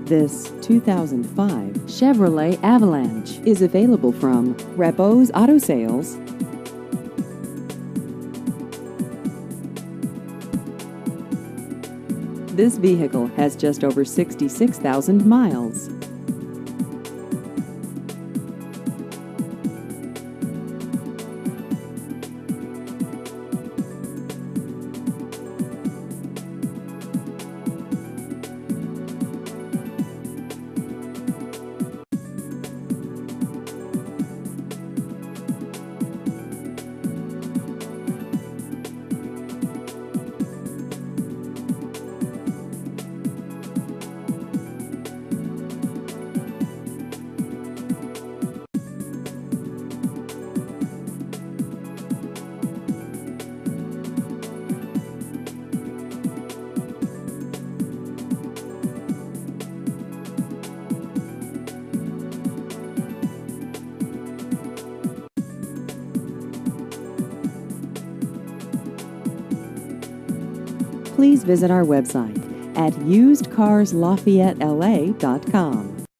This 2005 Chevrolet Avalanche is available from Rabeaux Auto Sales. This vehicle has just over 66,000 miles. Please visit our website at usedcarslafayette.la.com.